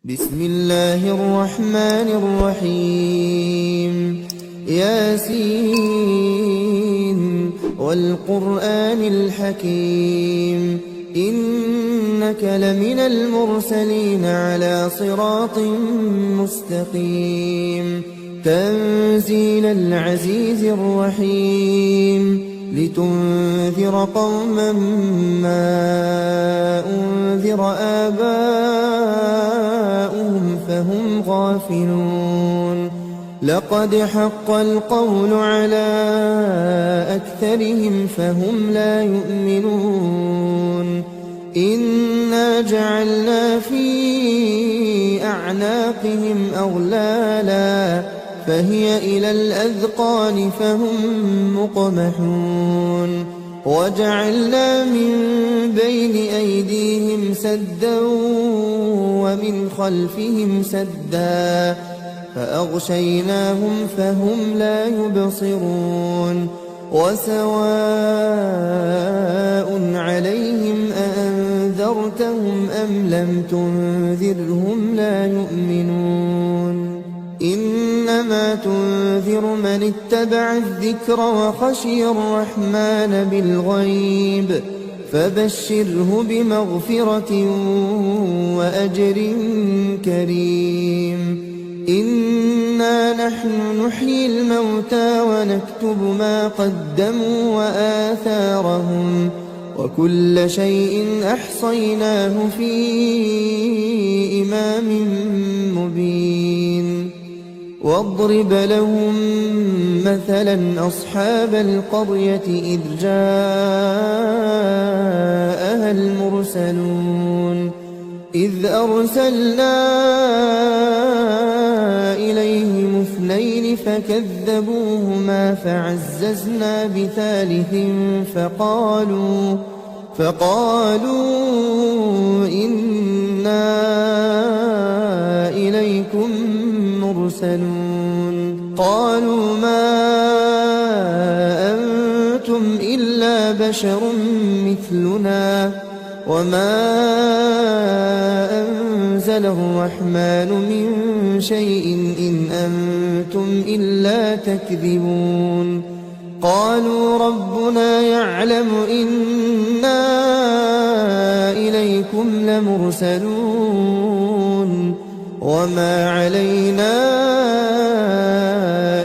بسم الله الرحمن الرحيم ياسين والقرآن الحكيم إنك لمن المرسلين على صراط مستقيم تنزيل العزيز الرحيم لتنذر قوما ما أنذر آباؤهم فهم غافلون لقد حق القول على أكثرهم فهم لا يؤمنون إنا جعلنا في أعناقهم أغلالا فهي إلى الأذقان فهم مقمحون وجعلنا من بين أيديهم سدا ومن خلفهم سدا فأغشيناهم فهم لا يبصرون وسواء عليهم أأنذرتهم أم لم تنذرهم لا يؤمنون إنما تنذر من اتبع الذكر وخشي الرحمن بالغيب فبشره بمغفرة وأجر كريم إنا نحن نحيي الموتى ونكتب ما قدموا وآثارهم وكل شيء أحصيناه في إمام مبين واضرب لهم مثلا أصحاب القرية إذ جاءها المرسلون إذ أرسلنا إليهم اثنين فكذبوهما فعززنا بثالث فقالوا إنا إليكم مرسلون قالوا ما أنتم إلا بشر مثلنا وما أنزل الرحمن من شيء إن أنتم إلا تكذبون قالوا ربنا يعلم إنا إليكم لمرسلون وما علينا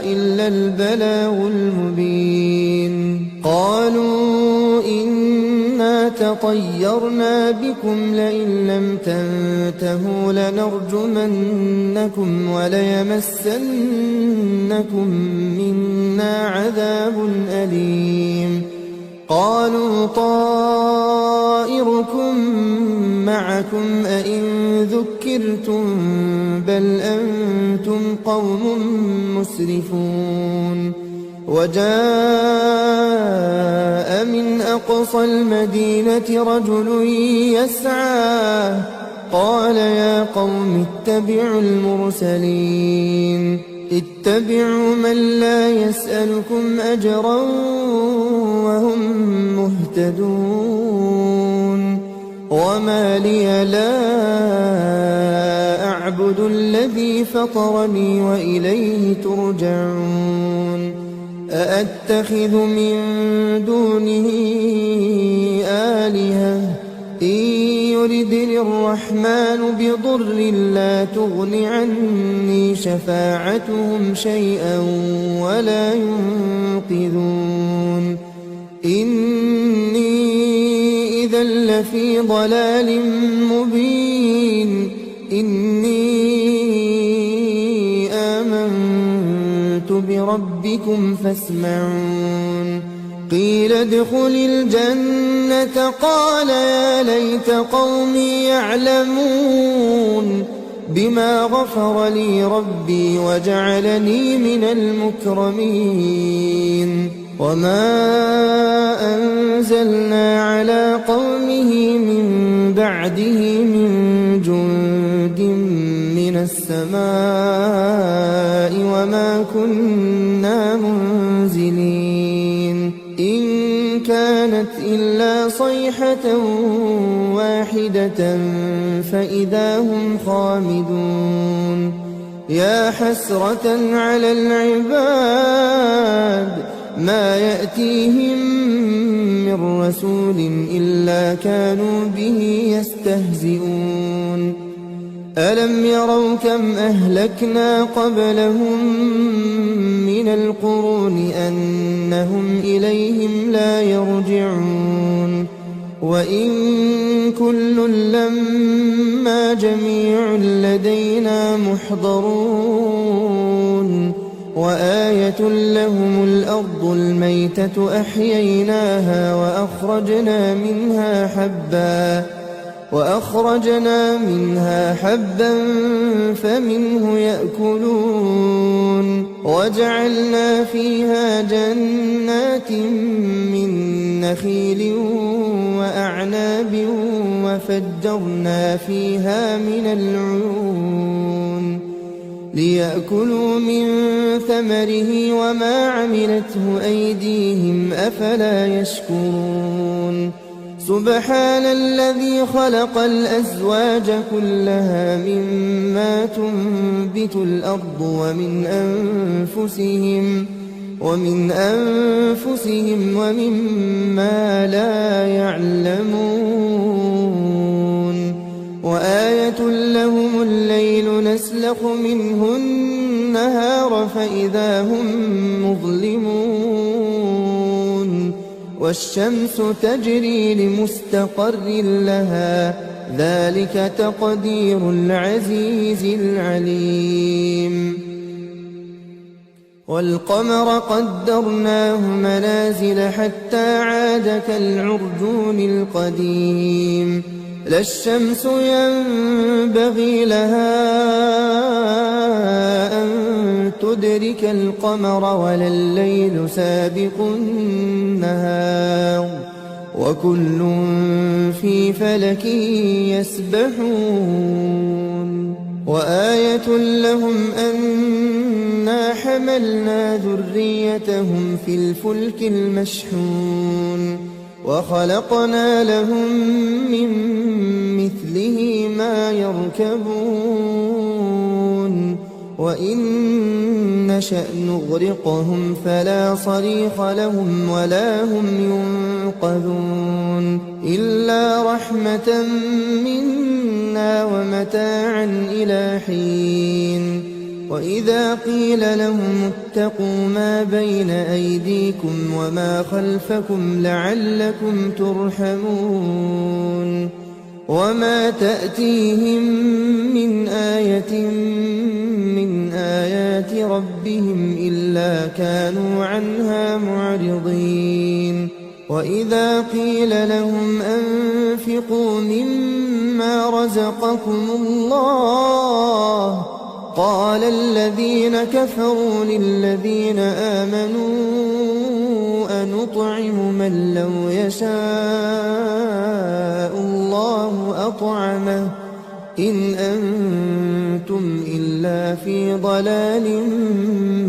إلا البلاغ المبين قالوا إنا تطيرنا بكم لئن لم تنتهوا لنرجمنكم وليمسنكم منا عذاب أليم قالوا طائركم معكم أئن ذكرتم بل أنتم قوم مسرفون وجاء من أقصى المدينة رجل يسعى قال يا قوم اتبعوا المرسلين اتبعوا من لا يسألكم أجرا وهم مهتدون وما لي لا أعبد الذي فطرني وإليه ترجعون أأتخذ من دونه آلهة إن يردني الرحمن بضر لا تغن عني شفاعتهم شيئا ولا ينقذون إني إذا لفي ضلال مبين إني آمنت بربكم فاسمعون قيل ادخل الجنة قال يا ليت قومي يعلمون بما غفر لي ربي وجعلني من المكرمين وما أنزلنا على قومه من بعده من جند من السماء وما كنا منزلين إن كانت إلا صيحة واحدة فإذا هم خامدون يا حسرة على العباد ما يأتيهم من رسول إلا كانوا به يستهزئون ألم يروا كم أهلكنا قبلهم من القرون أنهم إليهم لا يرجعون وإن كل لما جميع لدينا محضرون وآية لهم الأرض الميتة أحييناها وأخرجنا منها حبا فمنه يأكلون وجعلنا فيها جنات من نخيل وأعناب وفجرنا فيها من العيون ليأكلوا من ثمره وما عملته أيديهم أفلا يشكرون سبحان الذي خلق الأزواج كلها مما تنبت الأرض ومن أنفسهم ومما لا يعلمون وآية لهم الليل نسلخ منه النهار فإذا هم مظلمون والشمس تجري لمستقر لها ذلك تقدير العزيز العليم والقمر قدرناه منازل حتى عاد كالعرجون القديم لا الشمس ينبغي لها أن تدرك القمر ولا الليل سابق النهار وكل في فلك يسبحون وآية لهم أنا حملنا ذريتهم في الفلك المشحون وخلقنا لهم من مثله ما يركبون وإن نشأ نغرقهم فلا صريخ لهم ولا هم ينقذون إلا رحمة منا ومتاعا إلى حين وإذا قيل لهم اتقوا ما بين أيديكم وما خلفكم لعلكم ترحمون وما تأتيهم من آية من آيات ربهم إلا كانوا عنها معرضين وإذا قيل لهم أنفقوا مما رزقكم الله قال الذين كفروا للذين آمنوا أنطعم من لو يشاء الله أطعمه إن أنتم إلا في ضلال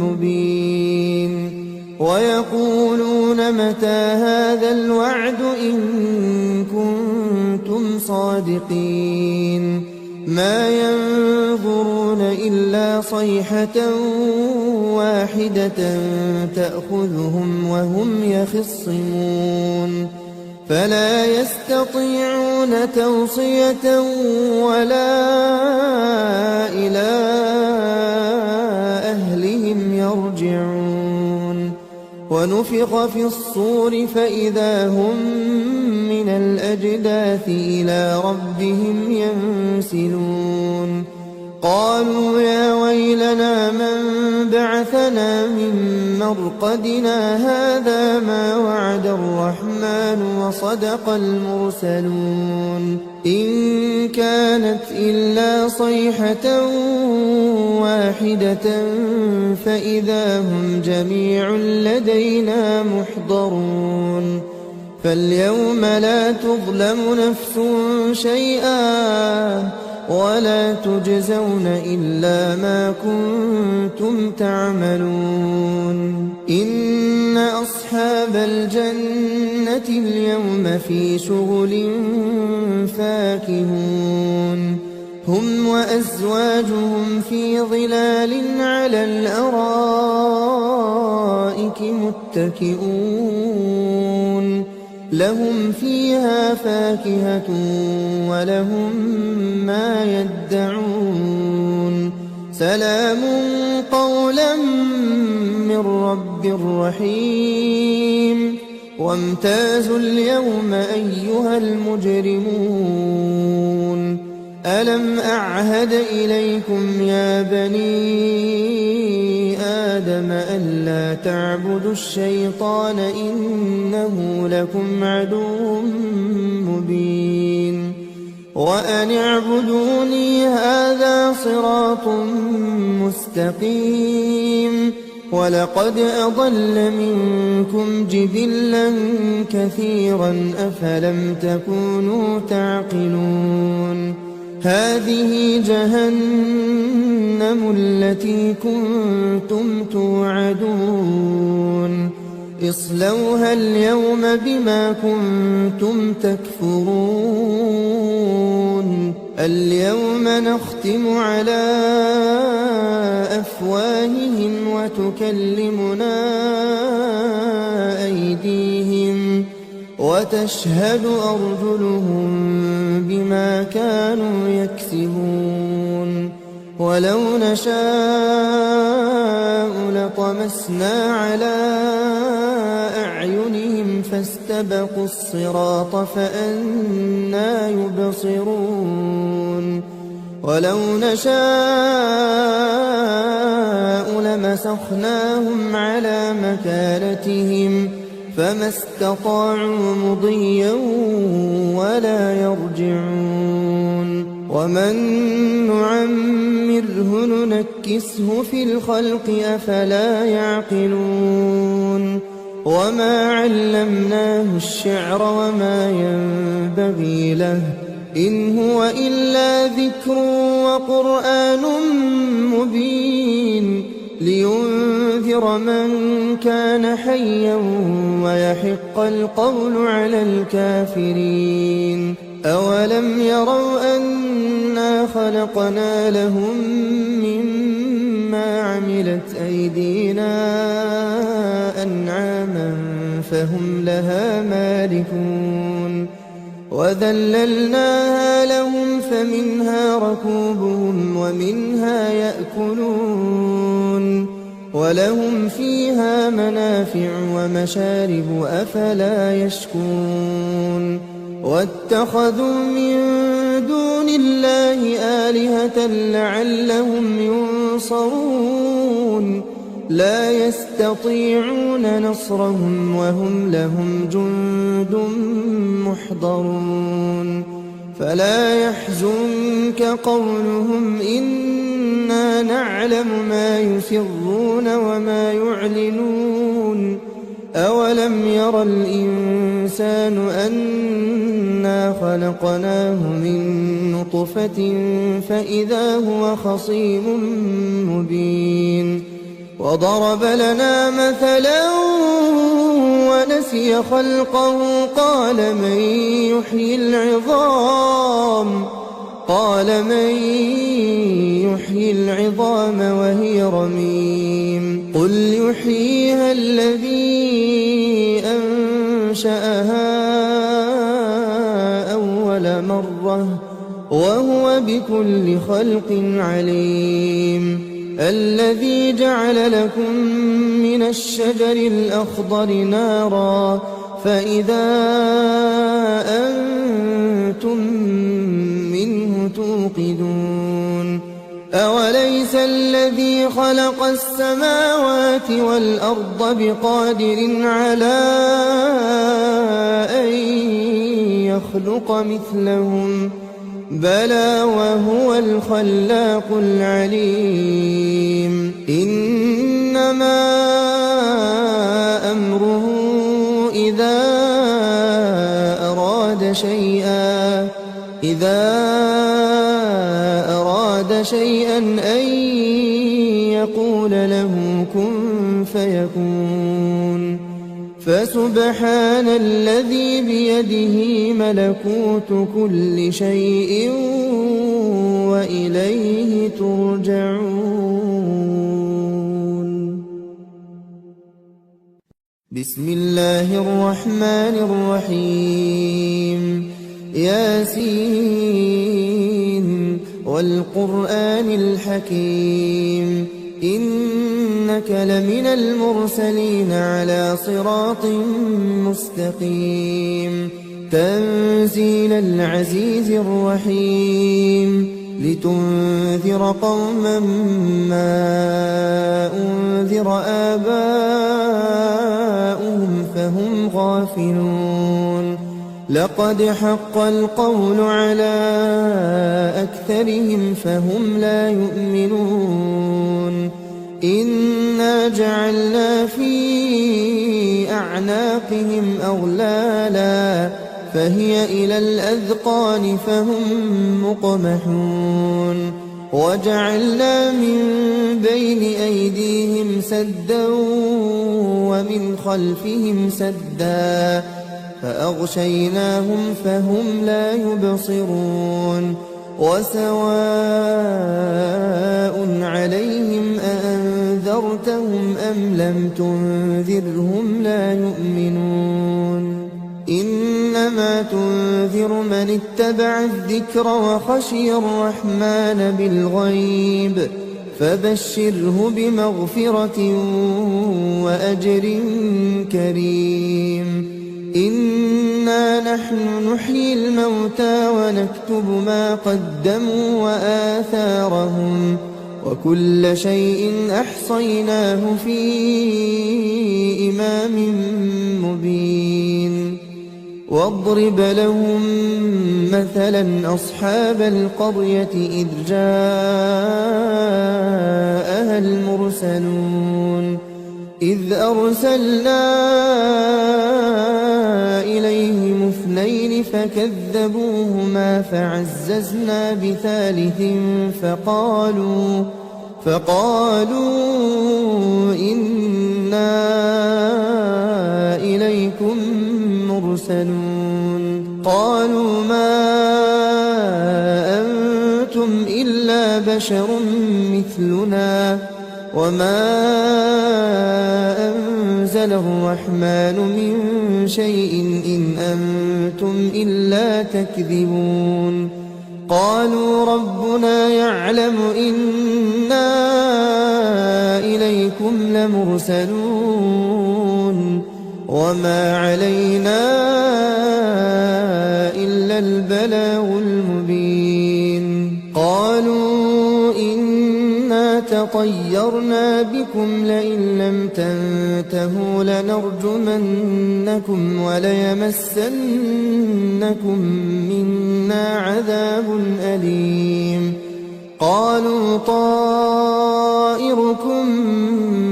مبين ويقولون متى هذا الوعد إن كنتم صادقين ما ينظرون إلا صيحة واحدة تأخذهم وهم يخصمون فلا يستطيعون توصية ولا إلى أهلهم يرجعون ونفخ في الصور فإذا هم من الأجداث إلى ربهم ينسلون قالوا يا ويلنا من بعثنا من مرقدنا هذا ما وعد الرحمن وصدق المرسلون إن كانت إلا صيحة واحدة فإذا هم جميع لدينا محضرون فاليوم لا تظلم نفس شيئا ولا تجزون إلا ما كنتم تعملون إن أصحاب الجنة اليوم في شغل فاكهون هم وأزواجهم في ظلال على الأرائك متكئون لهم فيها فاكهة ولهم ما يدعون سلام قولا من رب رحيم وامتازوا اليوم أيها المجرمون ألم أعهد إليكم يا بني آدم ألا تعبدوا الشيطان إنه لكم عدو مبين وأن اعبدوني هذا صراط مستقيم ولقد أضل منكم جبلا كثيرا أفلم تكونوا تعقلون هذه جهنم التي كنتم توعدون اصلوها اليوم بما كنتم تكفرون اليوم نختم على أفواههم وتكلمنا أيديهم وتشهد أرجلهم بما كانوا يكسبون ولو نشاء لطمسنا على أعينهم فاستبقوا الصراط فأنى يبصرون ولو نشاء لمسخناهم على مكانتهم فما استطاعوا مضيا ولا يرجعون ومن نعمره ننكسه في الخلق أفلا يعقلون وما علمناه الشعر وما ينبغي له إن هو إلا ذكر وقرآن مبين لينذر من كان حيا ويحق القول على الكافرين أولم يروا أنا خلقنا لهم مما عملت أيدينا أنعاما فهم لها مالكون وذللناها لهم فمنها ركوبهم ومنها يأكلون ولهم فيها منافع ومشارب أفلا يشكون واتخذوا من دون الله آلهة لعلهم ينصرون لا يستطيعون نصرهم وهم لهم جند محضرون فلا يحزنك قولهم إنا نعلم ما يسرون وما يعلنون أولم ير الإنسان أنا خلقناه من نطفة فإذا هو خصيم مبين وضرب لنا مثلا ونسي خلقه قال من يحيي العظام وهي رميم قل يحييها الذي أنشأها أول مرة وهو بكل خلق عليم الذي جعل لكم من الشجر الأخضر نارا فإذا أنتم منه توقدون أوليس الذي خلق السماوات والأرض بقادر على أن يخلق مثلهم بلى وهو الخلاق العليم إنما أمره إذا أراد أراد شيئا أن يقول له كن فيكون فسبحان الذي بيده ملكوت كل شيء وإليه ترجعون. بسم الله الرحمن الرحيم. ياسين والقرآن الحكيم إنك لمن المرسلين على صراط مستقيم تنزيل العزيز الرحيم لتنذر قوما ما أنذر آباؤهم فهم غافلون لقد حق القول على أكثرهم فهم لا يؤمنون إنا جعلنا في أعناقهم أغلالا فهي إلى الأذقان فهم مقمحون وجعلنا من بين أيديهم سدا ومن خلفهم سدا فأغشيناهم فهم لا يبصرون وسواء عليهم أأنذرتهم أم لم تنذرهم لا يؤمنون إنما تنذر من اتبع الذكر وخشي الرحمن بالغيب فبشره بمغفرة وأجر كريم إنا نحن نحيي الموتى ونكتب ما قدموا وآثارهم وكل شيء أحصيناه في إمام مبين واضرب لهم مثلا أصحاب القرية إذ جاءها المرسلون إذ أرسلنا إليهم اثنين فكذبوهما فعززنا بثالث فقالوا إنا إليكم مرسلون قالوا ما أنتم إلا بشر مثلنا وما أنزل الرحمن من شيء إن أنتم إلا تكذبون قالوا ربنا يعلم إنا إليكم لمرسلون وما علينا إلا البلاغ المبين قالوا إنا تطيرنا بكم لئن لم تنتهوا لنرجمنكم وليمسنكم منا عذاب أليم قالوا طائركم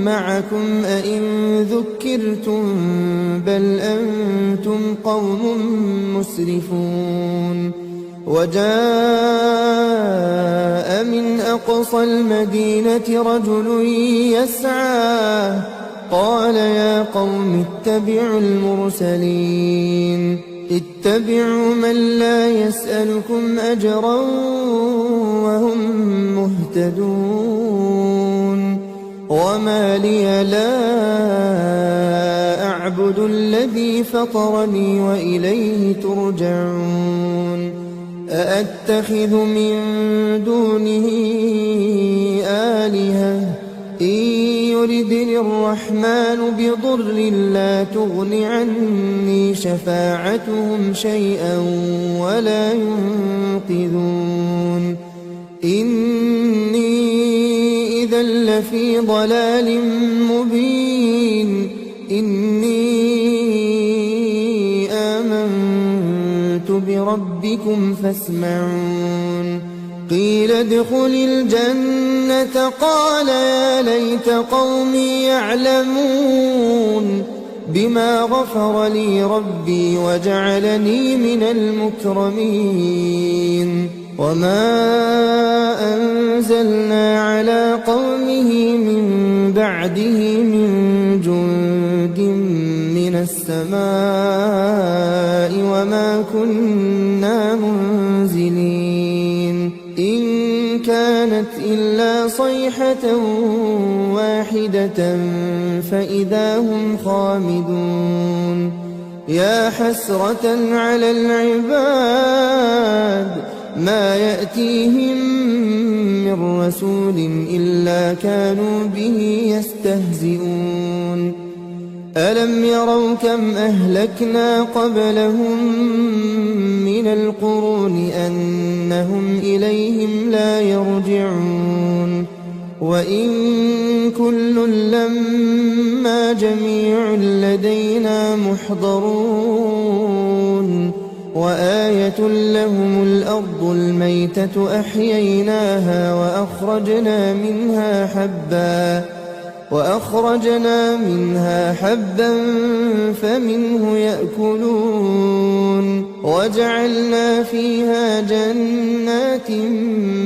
معكم أئن ذكرتم بل أنتم قوم مسرفون وجاء من أقصى المدينة رجل يسعى قال يا قوم اتبعوا المرسلين اتبعوا من لا يسألكم أجرا وهم مهتدون وما لي لا أعبد الذي فطرني وإليه ترجعون أأتخذ من دونه آلهة إن يردني الرحمن بضر لا تغن عني شفاعتهم شيئا ولا ينقذون إني إذا لفي ضلال مبين إني آمنت بربكم فاسمعون قيل ادخل الجنة قال يا ليت قومي يعلمون بما غفر لي ربي وجعلني من المكرمين وما أنزلنا على قومه من بعده من جند من السماء وما كنا منزلين إن كانت إلا صيحة واحدة فإذا هم خامدون يا حسرة على العباد ما يأتيهم من رسول إلا كانوا به يستهزئون ألم يروا كم أهلكنا قبلهم من القرون أنهم إليهم لا يرجعون وإن كل لما جميع لدينا محضرون وآية لهم الأرض الميتة أحييناها وأخرجنا منها حبا فمنه يأكلون وجعلنا فيها جنات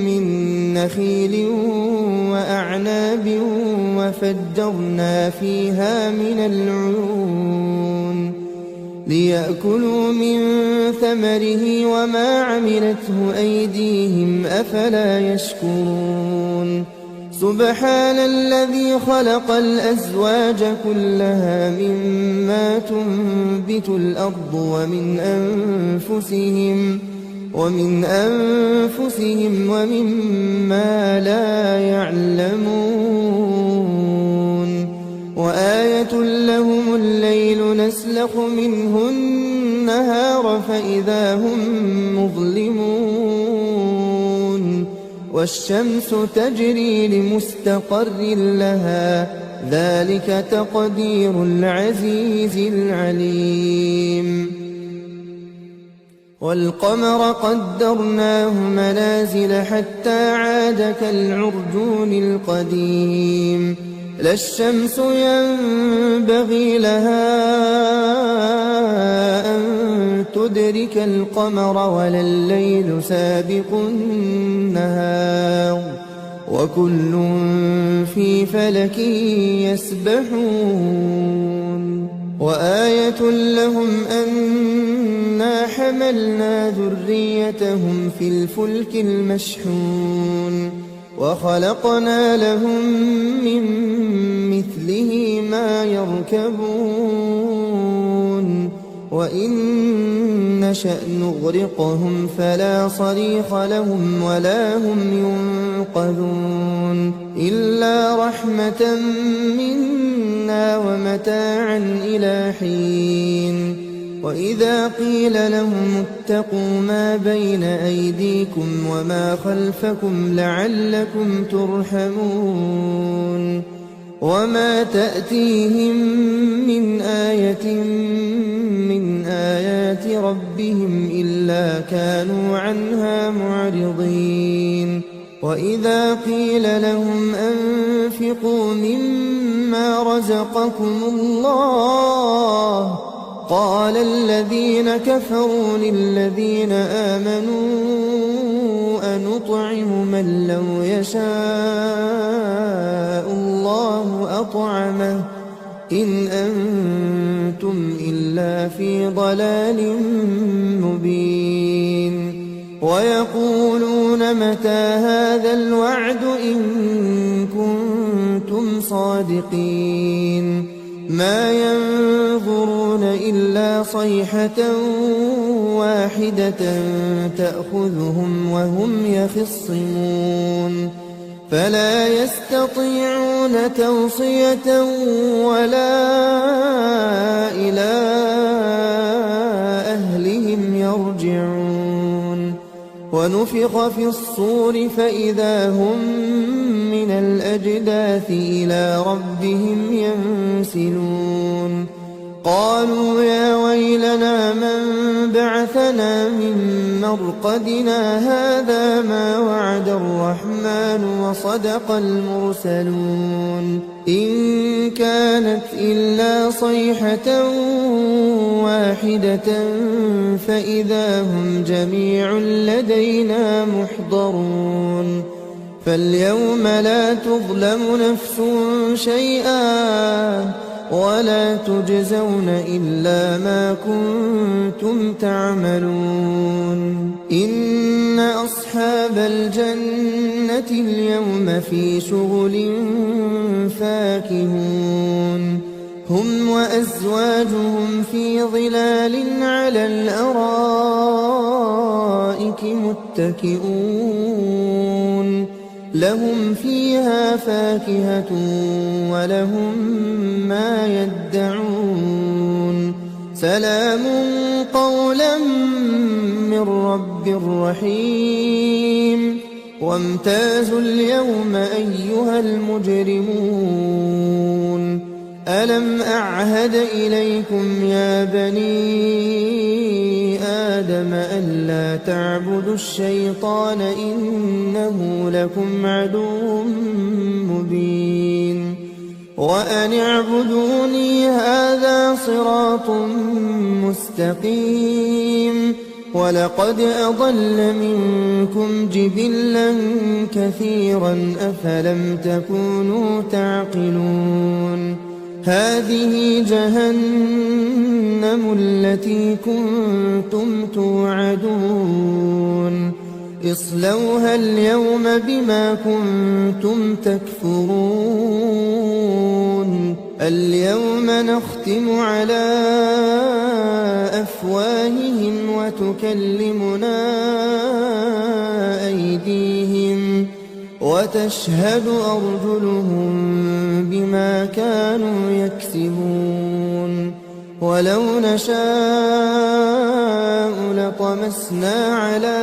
من نخيل وأعناب وفجرنا فيها من العيون ليأكلوا من ثمره وما عملته أيديهم أفلا يشكرون سبحان الذي خلق الأزواج كلها مما تنبت الأرض ومن أنفسهم ومما لا يعلمون وآية لهم الليل نسلخ منه النهار فإذا هم مظلمون والشمس تجري لمستقر لها ذلك تقدير العزيز العليم والقمر قدرناه منازل حتى عاد كالعرجون القديم لا الشمس ينبغي لها أن تدرك القمر ولا الليل سابق النهار وكل في فلك يسبحون وآية لهم أنا حملنا ذريتهم في الفلك المشحون وخلقنا لهم من مثله ما يركبون وإن نشأ نغرقهم فلا صريخ لهم ولا هم ينقذون إلا رحمة منا ومتاعا إلى حين وإذا قيل لهم اتقوا ما بين أيديكم وما خلفكم لعلكم ترحمون وما تأتيهم من آية من آيات ربهم إلا كانوا عنها معرضين وإذا قيل لهم أنفقوا مما رزقكم الله قال الذين كفروا للذين آمنوا أنطعم من لو يشاء الله أطعمه إن أنتم إلا في ضلال مبين ويقولون متى هذا الوعد إن كنتم صادقين ما ينظرون إلا صيحة واحدة تأخذهم وهم يخصمون فلا يستطيعون توصية ولا إلى أهلهم يرجعون ونفخ في الصور فإذا هم من الأجداث إلى ربهم ينسلون قالوا يا ويلنا من بعثنا من مرقدنا هذا ما وعد الرحمن وصدق المرسلون إن كانت إلا صيحة واحدة فإذا هم جميع لدينا محضرون فاليوم لا تظلم نفس شيئا ولا تجزون إلا ما كنتم تعملون إن أصحاب الجنة اليوم في شغل فاكهون هم وأزواجهم في ظلال على الأرائك متكئون لهم فيها فاكهة ولهم ما يدعون سلام قولا من رب رحيم وامتازوا اليوم أيها المجرمون ألم أعهد إليكم يا بني آدم ألا تعبدوا الشيطان إنه لكم عدو مبين وأن اعبدوني هذا صراط مستقيم ولقد أضل منكم جبلا كثيرا أفلم تكونوا تعقلون هذه جهنم التي كنتم توعدون اصلوها اليوم بما كنتم تكفرون اليوم نختم على أفواههم وتكلمنا أيديهم وتشهد أرجلهم بما كانوا يكسبون ولو نشاء لطمسنا على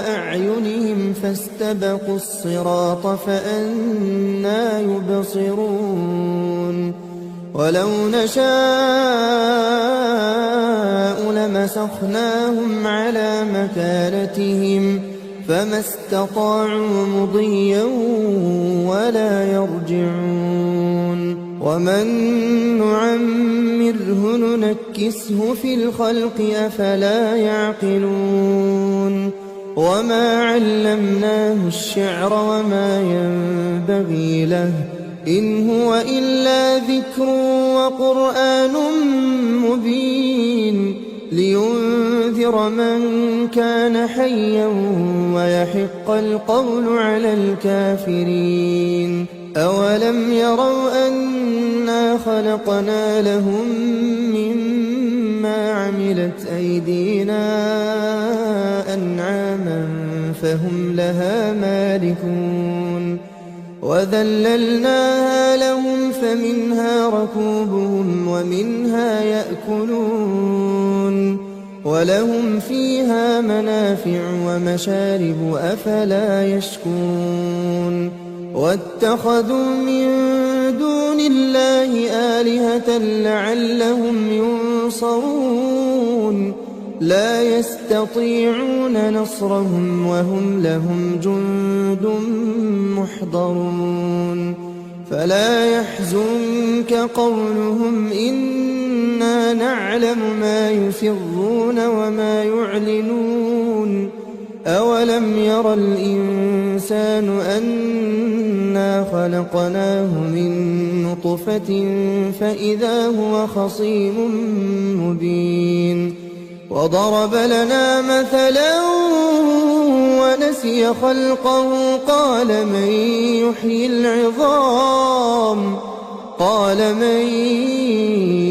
أعينهم فاستبقوا الصراط فأنى يبصرون ولو نشاء لمسخناهم على مكانتهم فما استطاعوا مضيا ولا يرجعون ومن نعمره ننكسه في الخلق أفلا يعقلون وما علمناه الشعر وما ينبغي له إن هو إلا ذكر وقرآن مبين لينذر من كان حيا ويحق القول على الكافرين أولم يروا أنا خلقنا لهم مما عملت أيدينا أنعاما فهم لها مالكون وذللناها لهم فمنها ركوبهم ومنها يأكلون ولهم فيها منافع ومشارب أفلا يشكون واتخذوا من دون الله آلهة لعلهم ينصرون لا يستطيعون نصرهم وهم لهم جند محضرون فلا يحزنك قولهم إنا نعلم ما يسرون وما يعلنون أولم ير الإنسان أنا خلقناه من نطفة فإذا هو خصيم مبين وضرب لنا مثلا ونسي خلقه قال من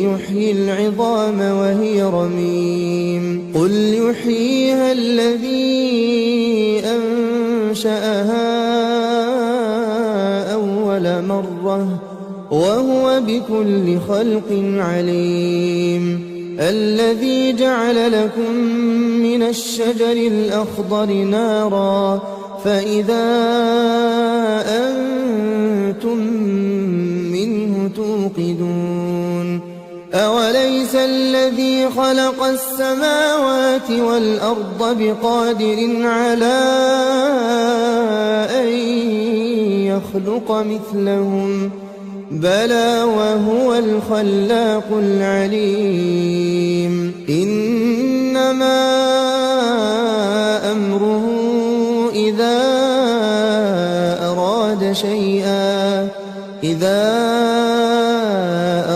يحيي العظام وهي رميم قل يحييها الذي أنشأها أول مرة وهو بكل خلق عليم الذي جعل لكم من الشجر الأخضر نارا فإذا أنتم منه توقدون الذي خلق السماوات والأرض بقادر على أن يخلق مثلهم بلى وهو الخلاق العليم إنما أمره إذا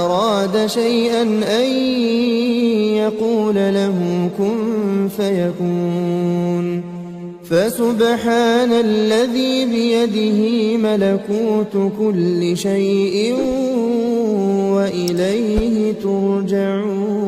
أراد شيئا أن يقول له كن فيكون فسبحان الذي بيده ملكوت كل شيء وإليه ترجعون